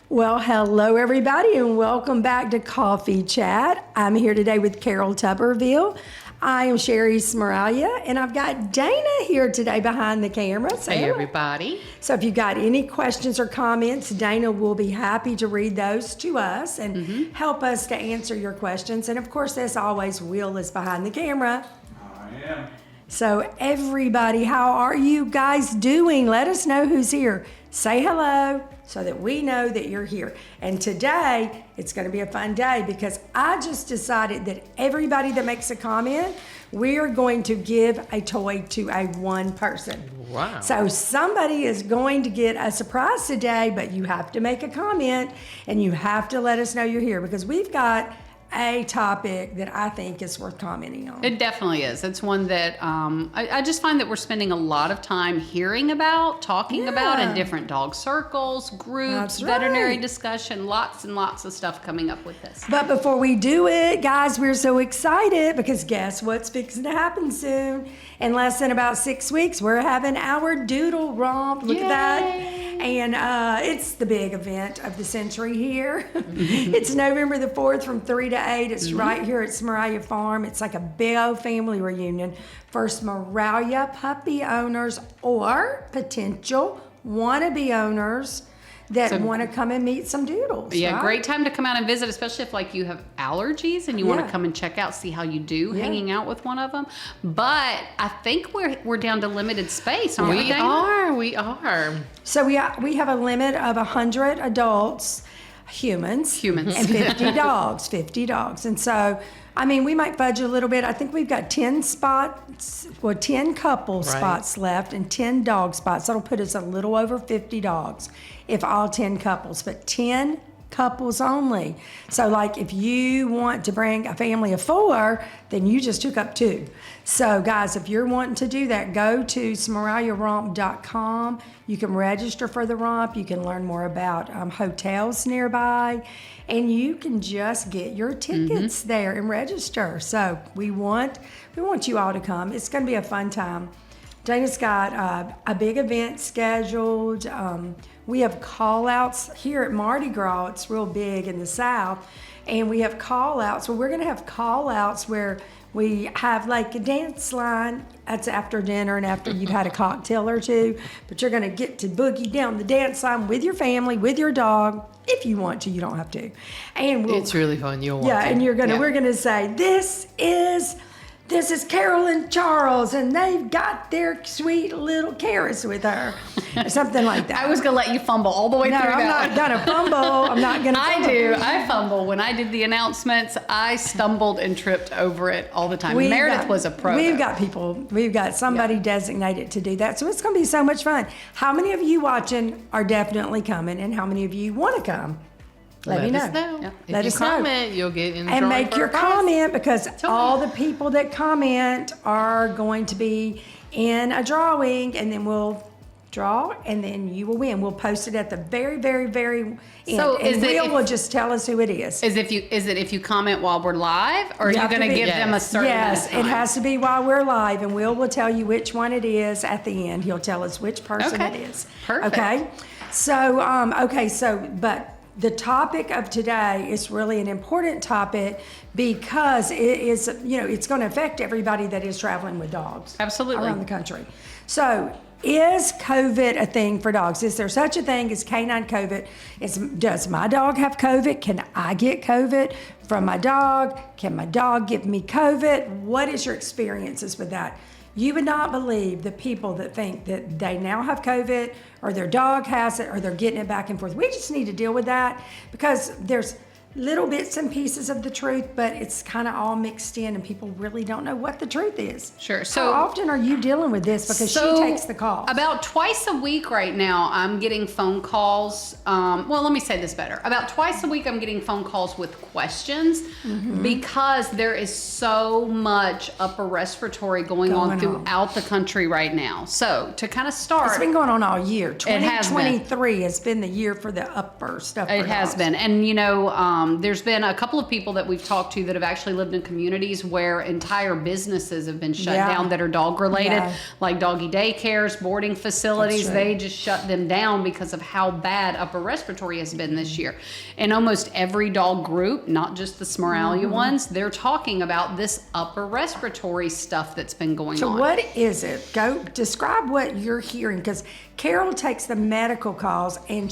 Well, hello everybody and welcome back to Coffee Chat. I'm here today with Carol Tuberville. I am Sherry Smeraglia and I've got Dana here today behind the camera. Hey everybody. So if you've got any questions or comments, Dana will be happy to read those to us and help us to answer your questions. And of course, as always, Will is behind the camera. I am. So everybody, how are you guys doing? Let us know who's here. Say hello so that we know that you're here. And today, it's going to be a fun day because I just decided that everybody that makes a comment, we are going to give a toy to a one person. Wow. So somebody is going to get a surprise today, but you have to make a comment and you have to let us know you're here because we've got a topic that I think is worth commenting on. It definitely is. It's one that I just find that we're spending a lot of time hearing about, talking about in different dog circles, groups, veterinary discussion, lots and lots of stuff coming up with this. But before we do it, guys, we're so excited because guess what's fixing to happen soon? In less than about 6 weeks, we're having our doodle romp. Look at that. And it's the big event of the century here. It's November the 4th from 3 to 8. It's right here at Smeraglia Farm. It's like a big old family reunion for Smeraglia puppy owners or potential wannabe owners that want to come and meet some doodles. Yeah, right? Great time to come out and visit, especially if like you have allergies and you want to come and check out, see how you do hanging out with one of them. But I think we're down to limited space, aren't we? We are. So we have a limit of 100 adults, humans, and 50 dogs, 50 dogs. And so, I mean, we might fudge a little bit. I think we've got 10 spots, 10 couple spots left and 10 dog spots. That'll put us a little over 50 dogs if all 10 couples, but 10 couples only. So like if you want to bring a family of 4, then you just took up 2. So guys, if you're wanting to do that, go to smeragliaromp.com. You can register for the romp. You can learn more about hotels nearby, and you can just get your tickets there and register. So we want you all to come. It's going to be a fun time. Dana's got a big event scheduled. We have call-outs here at Mardi Gras. It's real big in the South. And we have call-outs. Well, we're going to have call-outs where we have like a dance line. That's after dinner and after you've had a cocktail or two. But you're going to get to boogie down the dance line with your family, with your dog. If you want to, you don't have to. And It's really fun. You'll want to. and we're going to say, this is Carol and Charles, and they've got their sweet little carrots with her, or something like that. I was going to let you fumble all the way through that. No, I'm not going to fumble. I'm not going to fumble. I do. I fumble. When I did the announcements, I stumbled and tripped over it all the time. Meredith was a pro. We've got somebody designated to do that. So it's going to be so much fun. How many of you watching are definitely coming, and how many of you want to come? Let me know. Us know. Yeah. If Let you us know. comment, you'll get in the And drawing make for your a prize. comment because all the people that comment are going to be in a drawing, and then we'll draw, and then you will win. We'll post it at the very, very, very end. So and will just tell us who it is. Is it if you comment while we're live, or are you going to give them a certain amount of Yes, time? it has to be while we're live, and will tell you which one it is at the end. He'll tell us which person it is. Perfect. Okay. So, but the topic of today is really an important topic because it is, it's going to affect everybody that is traveling with dogs. Absolutely. Around the country. So, is COVID a thing for dogs? Is there such a thing as Canine Covid? Does my dog have COVID? Can I get COVID from my dog? Can my dog give me COVID? What is your experiences with that? You would not believe the people that think that they now have COVID or their dog has it or they're getting it back and forth. We just need to deal with that because there's little bits and pieces of the truth, but it's kind of all mixed in and people really don't know what the truth is. Sure. So how often are you dealing with this? Because she takes the call. About twice a week right now, I'm getting phone calls. Well, let me say this better. About twice a week, I'm getting phone calls with questions because there is so much upper respiratory going on throughout the country right now. So to kind of start. It's been going on all year. It has been. 2023 has been the year for the upper stuff. It has been. And, There's been a couple of people that we've talked to that have actually lived in communities where entire businesses have been shut down that are dog related, like doggy daycares, boarding facilities. They just shut them down because of how bad upper respiratory has been this year. And almost every dog group, not just the Smeraglia ones, they're talking about this upper respiratory stuff that's been going on. So what is it? Go describe what you're hearing, because Carol takes the medical calls, and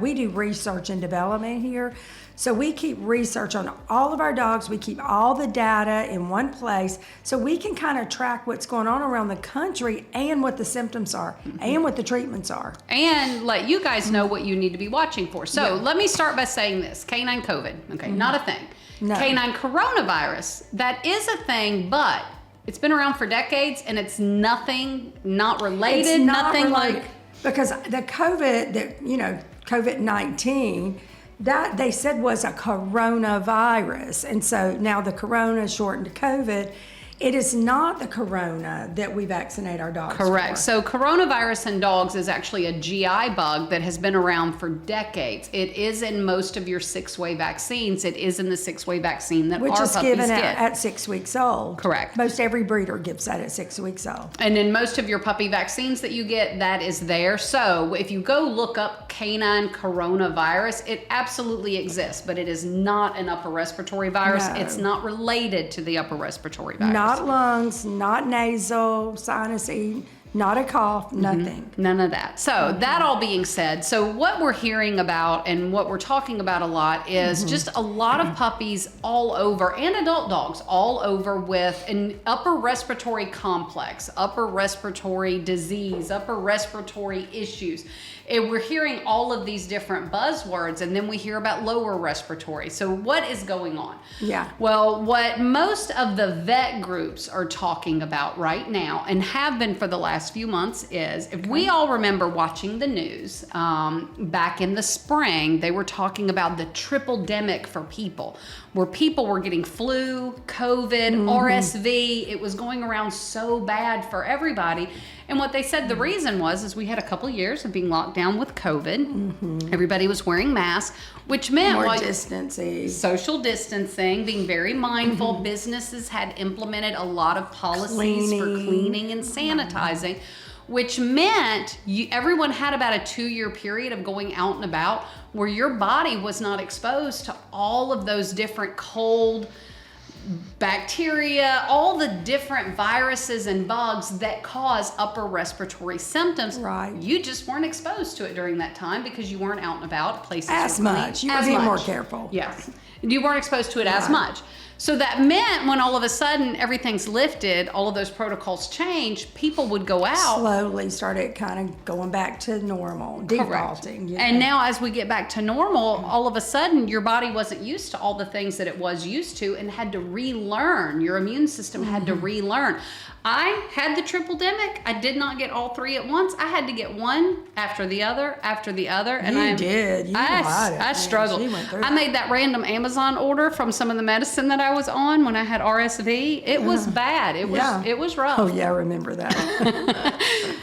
we do research and development here. So we keep research on all of our dogs. We keep all the data in one place so we can kind of track what's going on around the country and what the symptoms are and what the treatments are. And let you guys know what you need to be watching for. So let me start by saying this. Canine Covid, okay, not a thing. No. Canine coronavirus, that is a thing, but it's been around for decades and it's not related, It's not nothing related, like... because the COVID-19, that they said was a coronavirus. And so now the corona is shortened to COVID. It is not the corona that we vaccinate our dogs Correct. for. So coronavirus in dogs is actually a GI bug that has been around for decades. It is in most of your 6-way vaccines. It is in the 6-way vaccine that Which our is puppies given get. at 6 weeks old. Correct. Most every breeder gives that at 6 weeks old. And in most of your puppy vaccines that you get, that is there. So if you go look up canine coronavirus, it absolutely exists, but it is not an upper respiratory virus. No. It's not related to the upper respiratory virus. Not lungs, not nasal, sinusy, not a cough, nothing. None of that. So that all being said, so what we're hearing about and what we're talking about a lot is just a lot of puppies all over, and adult dogs all over, with an upper respiratory complex, upper respiratory disease, upper respiratory issues. And we're hearing all of these different buzzwords, and then we hear about lower respiratory. So what is going on? Yeah. Well, what most of the vet groups are talking about right now, and have been for the last few months, is, if we all remember watching the news back in the spring, they were talking about the triple-demic for people, where people were getting flu, COVID, RSV. It was going around so bad for everybody. And what they said the reason was we had a couple years of being locked down with COVID. Everybody was wearing masks, which meant More distancing. social distancing, being very mindful. Businesses had implemented a lot of policies for cleaning and sanitizing, which meant everyone had about a 2-year period of going out and about where your body was not exposed to all of those different cold, bacteria, all the different viruses and bugs that cause upper respiratory symptoms. Right. You just weren't exposed to it during that time because you weren't out and about. Places As were clean. much. You were being more careful. Yes. You weren't exposed to it as much. So that meant when all of a sudden everything's lifted, all of those protocols change, people would go out. Slowly started kind of going back to normal, defaulting. You know. And now as we get back to normal, all of a sudden your body wasn't used to all the things that it was used to and had to relearn. Your immune system had to relearn. I had the triple-demic. I did not get all 3 at once. I had to get one after the other, after the other. And You did. You had it. I struggled. She went through I that. made that random Amazon order from some of the medicine that I was on when I had RSV. It was bad. It was rough. Oh, yeah, I remember that.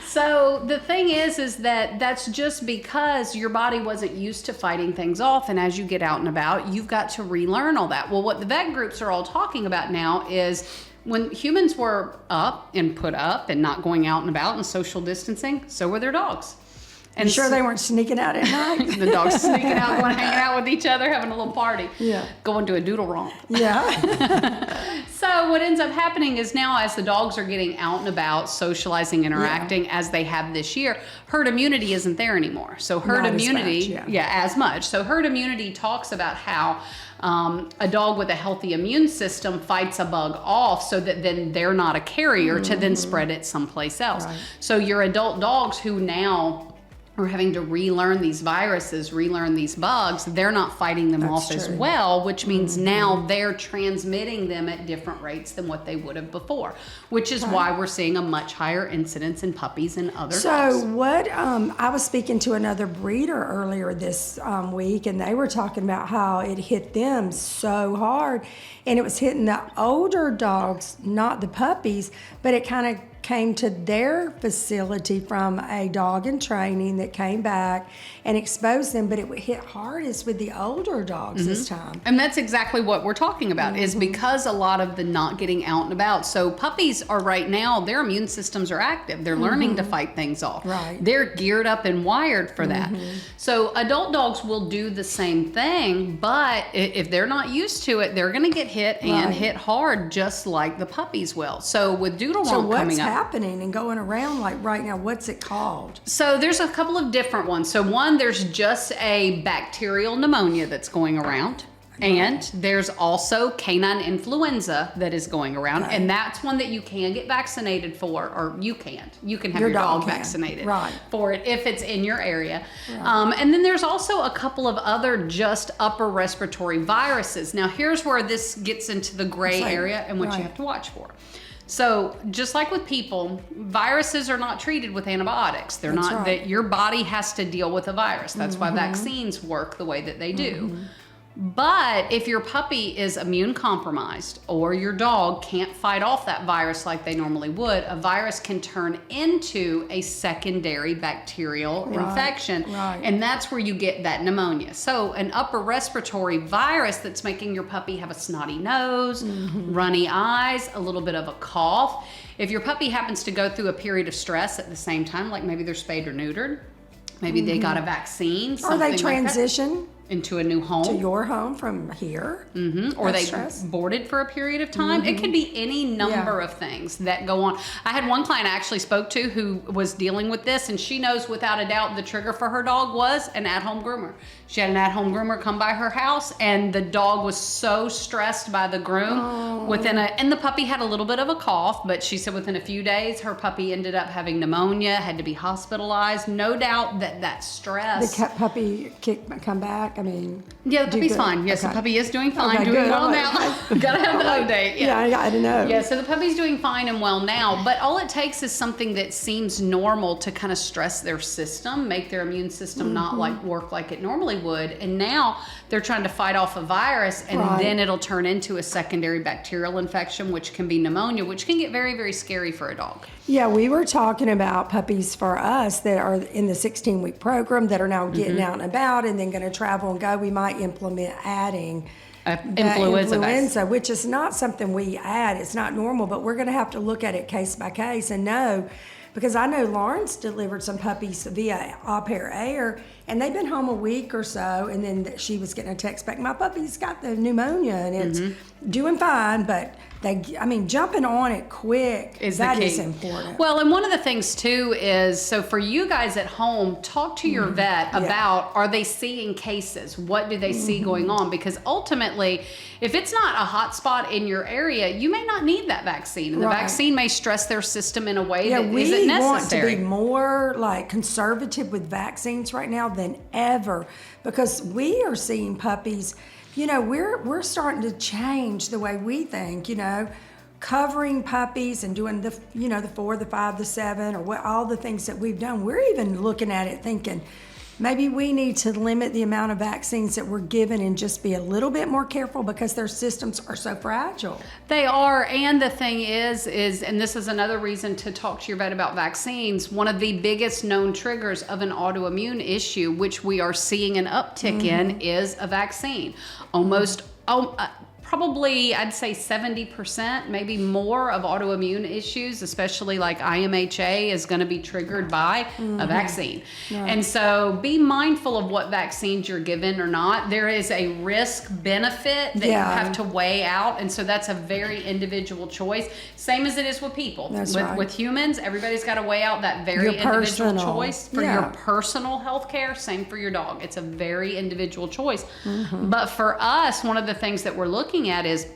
So the thing is that that's just because your body wasn't used to fighting things off. And as you get out and about, you've got to relearn all that. Well, what the vet groups are all talking about now is when humans were up and put up and not going out and about and social distancing, so were their dogs. And You sure they weren't sneaking out at night? the dogs sneaking out, going hanging out with each other, having a little party. Yeah. Going to a doodle romp. Yeah. So what ends up happening is now as the dogs are getting out and about, socializing, interacting as they have this year, herd immunity isn't there anymore. So herd Not as immunity, much, as much. So herd immunity talks about how a dog with a healthy immune system fights a bug off so that then they're not a carrier to then spread it someplace else. Right. So your adult dogs who now are having to relearn these viruses, relearn these bugs, they're not fighting them off as true. well, which means now they're transmitting them at different rates than what they would have before, which is why we're seeing a much higher incidence in puppies and other dogs. So what, I was speaking to another breeder earlier this week, and they were talking about how it hit them so hard, and it was hitting the older dogs, not the puppies, but it kind of came to their facility from a dog in training that came back and exposed them, but it hit hardest with the older dogs this time. And that's exactly what we're talking about, is because a lot of the not getting out and about. So puppies are right now, their immune systems are active. They're learning to fight things off. Right. They're geared up and wired for that. So adult dogs will do the same thing, but if they're not used to it, they're going to get hit and hit hard just like the puppies will. So with Doodle So Romp what's coming up. happening and going around like right now? What's it called? So there's a couple of different ones. So one, there's just a bacterial pneumonia that's going around. And there's also canine influenza that is going around. Okay. And that's one that you can get vaccinated for, or you can't. You can have your dog can. vaccinated Right. for it if it's in your area. And then there's also a couple of other just upper respiratory viruses. Now, here's where this gets into the gray area and what you have to watch for. So just like with people, viruses are not treated with antibiotics. They're not that your body has to deal with a virus. That's why vaccines work the way that they do. But if your puppy is immune compromised or your dog can't fight off that virus like they normally would, a virus can turn into a secondary bacterial infection. And that's where you get that pneumonia. So an upper respiratory virus that's making your puppy have a snotty nose, runny eyes, a little bit of a cough. If your puppy happens to go through a period of stress at the same time, like maybe they're spayed or neutered, maybe they got a vaccine, Or they something transition like that, into a new home. to your home from here. Or they stress. boarded for a period of time. It could be any number of things that go on. I had one client I actually spoke to who was dealing with this, and she knows without a doubt the trigger for her dog was an at-home groomer. She had an at-home groomer come by her house, and the dog was so stressed by the groom. And the puppy had a little bit of a cough, but she said within a few days, her puppy ended up having pneumonia, had to be hospitalized. No doubt that stress. The puppy come back. I mean, Yeah, the puppy's good? fine. Yes, Okay. the puppy is doing fine, Okay, doing good. well I'm now. like- Gotta have the update. Yeah, I got to know. Yeah, so the puppy's doing fine and well now, but all it takes is something that seems normal to kind of stress their system, make their immune system not work like it normally would. And now they're trying to fight off a virus, and then it'll turn into a secondary bacterial infection, which can be pneumonia, which can get very, very scary for a dog. Yeah, we were talking about puppies for us that are in the 16-week program that are now getting out and about and then going to travel and go. We might implement adding influenza, which is not something we add. It's not normal, but we're going to have to look at it case by case and know. Because I know Lawrence delivered some puppies via au pair air, and they've been home a week or so, and then she was getting a text back, my puppy's got the pneumonia, and it's doing fine, but jumping on it quick, that is important. Well, and one of the things too is, so for you guys at home, talk to your vet about, are they seeing cases? What do they see going on? Because ultimately, if it's not a hot spot in your area, you may not need that vaccine. And the vaccine may stress their system in a way that isn't necessary. We want to be more like conservative with vaccines right now than ever, because we are seeing puppies. We're starting to change the way we think, covering puppies and doing the 4, the 5, the 7, or all the things that we've done. We're even looking at it thinking, maybe we need to limit the amount of vaccines that we're given and just be a little bit more careful because their systems are so fragile. They are, and the thing is, and this is another reason to talk to your vet about vaccines, one of the biggest known triggers of an autoimmune issue, which we are seeing an uptick in, is a vaccine. Probably, I'd say 70%, maybe more of autoimmune issues, especially like IMHA, is going to be triggered by a vaccine. And so be mindful of what vaccines you're given or not. There is a risk benefit that you have to weigh out. And so that's a very individual choice. Same as it is with people. With humans, everybody's got to weigh out that very individual choice for your personal health care. Same for your dog. It's a very individual choice. But for us, one of the things that we're looking at is,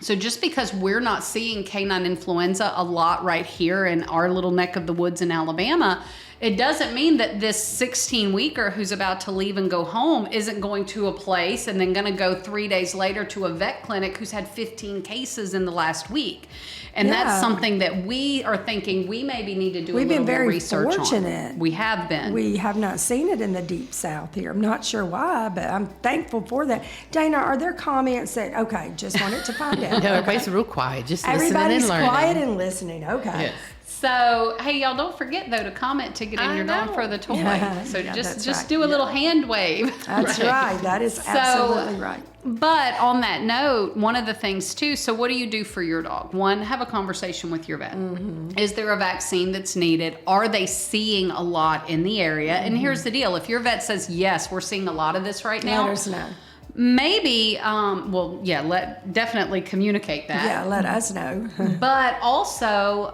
so just because we're not seeing canine influenza a lot right here in our little neck of the woods in Alabama, it doesn't mean that this 16-weeker who's about to leave and go home isn't going to a place and then going to go 3 days later to a vet clinic who's had 15 cases in the last week. And that's something that we are thinking we maybe need to do a little more research on. We've been very fortunate. We have been. We have not seen it in the deep south here. I'm not sure why, but I'm thankful for that. Dana, are there comments that, okay, just wanted to find out. No, everybody's real quiet, just listening and Everybody's learning. quiet and listening. Okay. Yes. So, hey, y'all, don't forget, though, to comment to get in your dog for the toy. So Yeah, just right. do a little hand wave. That's right. That is absolutely right. But on that note, one of the things, too, so what do you do for your dog? One, have a conversation with your vet. Is there a vaccine that's needed? Are they seeing a lot in the area? And here's the deal. If your vet says, yes, we're seeing a lot of this right now. Let us know. Maybe, definitely communicate that. Yeah, let us know. But also,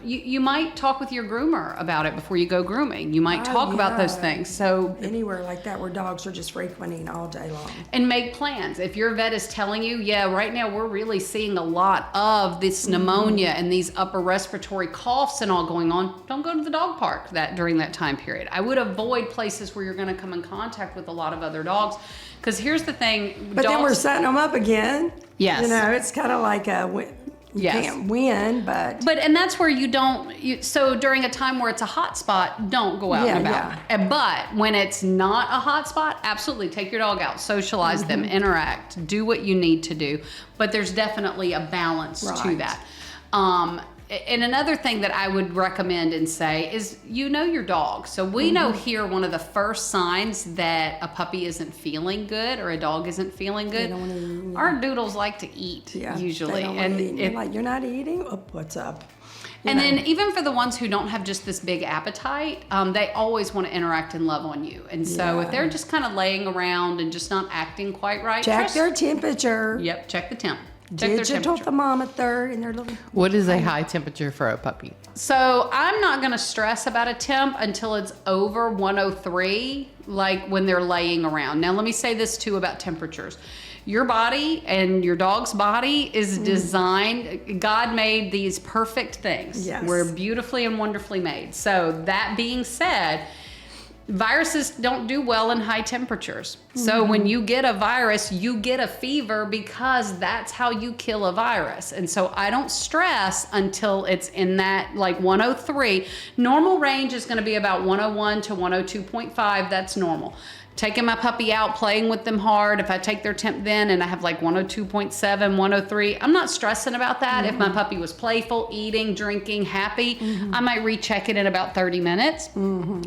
you might talk with your groomer about it before you go grooming. You might talk about those things. So anywhere like that where dogs are just frequenting all day long. And make plans. If your vet is telling you, right now we're really seeing a lot of this pneumonia and these upper respiratory coughs and all going on, don't go to the dog park during that time period. I would avoid places where you're going to come in contact with a lot of other dogs. Because here's the thing. But then we're setting them up again. Yes. You know, it's kind of like you can't win, but. And that's where so during a time where it's a hot spot, don't go out and about. Yeah. But when it's not a hot spot, absolutely take your dog out, socialize them, interact, do what you need to do. But there's definitely a balance to that. And another thing that I would recommend and say is, your dog. So we know here one of the first signs that a puppy isn't feeling good or a dog isn't feeling good. Our doodles like to eat usually. You're not eating? Oh, what's up? Then even for the ones who don't have just this big appetite, they always want to interact and love on you. And so if they're just kind of laying around and just not acting quite right, check their temperature. Yep, check the temp. Digital thermometer in their little. What is a high temperature for a puppy? So I'm not going to stress about a temp until it's over 103, like when they're laying around. Now, let me say this too about temperatures. Your body and your dog's body is designed, God made these perfect things. Yes. We're beautifully and wonderfully made. So that being said, viruses don't do well in high temperatures. So when you get a virus, you get a fever because that's how you kill a virus. And so I don't stress until it's in that 103. Normal range is going to be about 101 to 102.5. That's normal. Taking my puppy out, playing with them hard. If I take their temp then and I have 102.7, 103, I'm not stressing about that. If my puppy was playful, eating, drinking, happy, I might recheck it in about 30 minutes.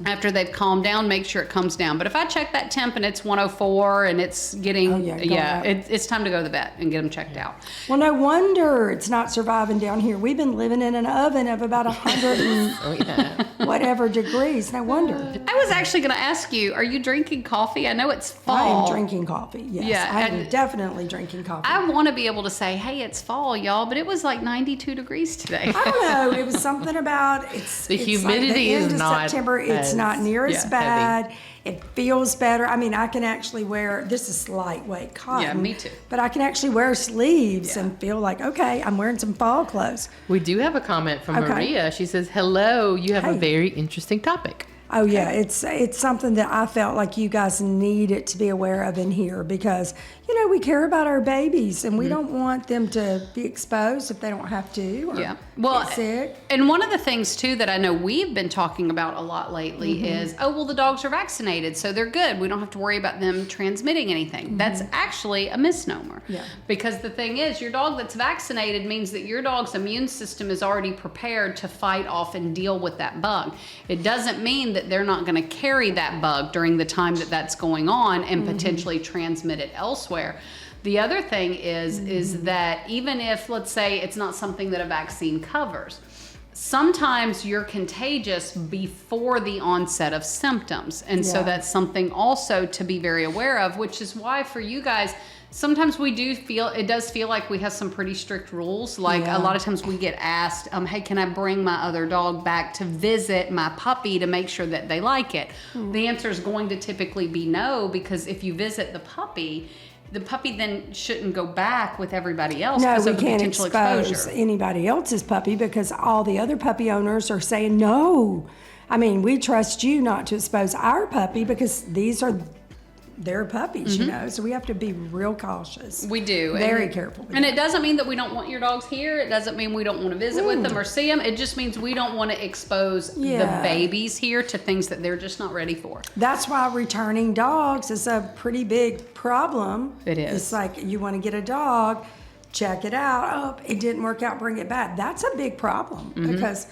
After they've calmed down, make sure it comes down. But if I check that temp and it's 104 and it's getting, it's time to go to the vet and get them checked out. Well, no wonder it's not surviving down here. We've been living in an oven of about 100 and whatever degrees. No wonder. I was actually going to ask you, are you drinking coffee? I know it's fall. I am drinking coffee, yes. Yeah, I am definitely drinking coffee. I want to be able to say, hey, it's fall, y'all, but it was 92 degrees today. I don't know. It was something about the humidity the is end of not September. It's not near as bad. Heavy. It feels better. I mean, I can actually wear, this is lightweight cotton. Yeah, me too. But I can actually wear sleeves and feel like, okay, I'm wearing some fall clothes. We do have a comment from Maria. She says, hello, you have a very interesting topic. Oh yeah, it's something that I felt like you guys needed to be aware of in here because we care about our babies and we don't want them to be exposed if they don't have to. Or get sick. And one of the things too that I know we've been talking about a lot lately is, the dogs are vaccinated, so they're good. We don't have to worry about them transmitting anything. That's actually a misnomer. Yeah. Because the thing is, your dog that's vaccinated means that your dog's immune system is already prepared to fight off and deal with that bug. It doesn't mean that they're not going to carry that bug during the time that that's going on and potentially transmit it elsewhere. The other thing is that even if, let's say, it's not something that a vaccine covers, sometimes you're contagious before the onset of symptoms. And so that's something also to be very aware of, which is why for you guys, sometimes it does feel like we have some pretty strict rules. Like a lot of times we get asked, hey, can I bring my other dog back to visit my puppy to make sure that they like it? The answer is going to typically be no, because if you visit the puppy then shouldn't go back with everybody else because of the potential exposure. No, we can't expose anybody else's puppy because all the other puppy owners are saying, no. I mean, we trust you not to expose our puppy because these are their puppies, so we have to be real cautious. We do. Very careful. And it doesn't mean that we don't want your dogs here. It doesn't mean we don't want to visit with them or see them. It just means we don't want to expose the babies here to things that they're just not ready for. That's why returning dogs is a pretty big problem. It is. It's like you want to get a dog, check it out. Oh, it didn't work out, bring it back. That's a big problem because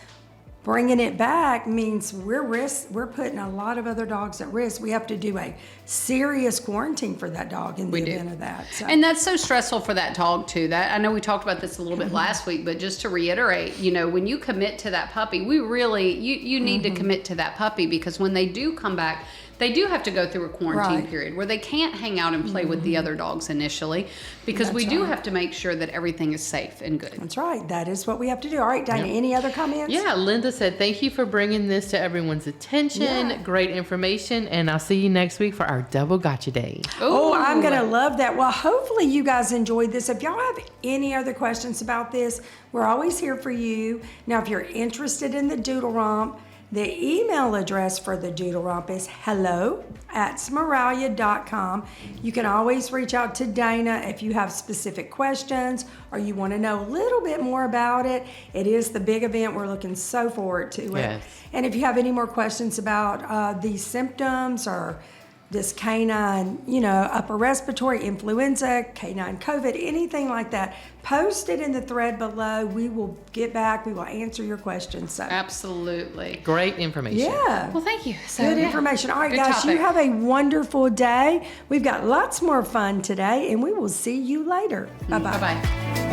bringing it back means we're putting a lot of other dogs at risk. We have to do a serious quarantine for that dog in the event of that. So. And that's so stressful for that dog too. That I know we talked about this a little bit last week, but just to reiterate, when you commit to that puppy, we really you need to commit to that puppy, because when they do come back, they do have to go through a quarantine period where they can't hang out and play with the other dogs initially, because we do have to make sure that everything is safe and good. That's right. That is what we have to do. All right, Dana, any other comments? Yeah, Linda said, thank you for bringing this to everyone's attention. Yeah. Great information. And I'll see you next week for our Double Gotcha Day. Oh, I'm going to love that. Well, hopefully you guys enjoyed this. If y'all have any other questions about this, we're always here for you. Now, if you're interested in the Doodle Romp, the email address for the Doodle Romp is hello@smeraglia.com. You can always reach out to Dana if you have specific questions or you want to know a little bit more about it. It is the big event. We're looking so forward to it. Yes. And if you have any more questions about these symptoms or this canine, upper respiratory, influenza, canine COVID, anything like that, post it in the thread below. We will get back. We will answer your questions. So. Absolutely. Great information. Yeah. Well, thank you. Good information. All right, Good guys, topic. you have a wonderful day. We've got lots more fun today, and we will see you later. Bye-bye. Bye-bye.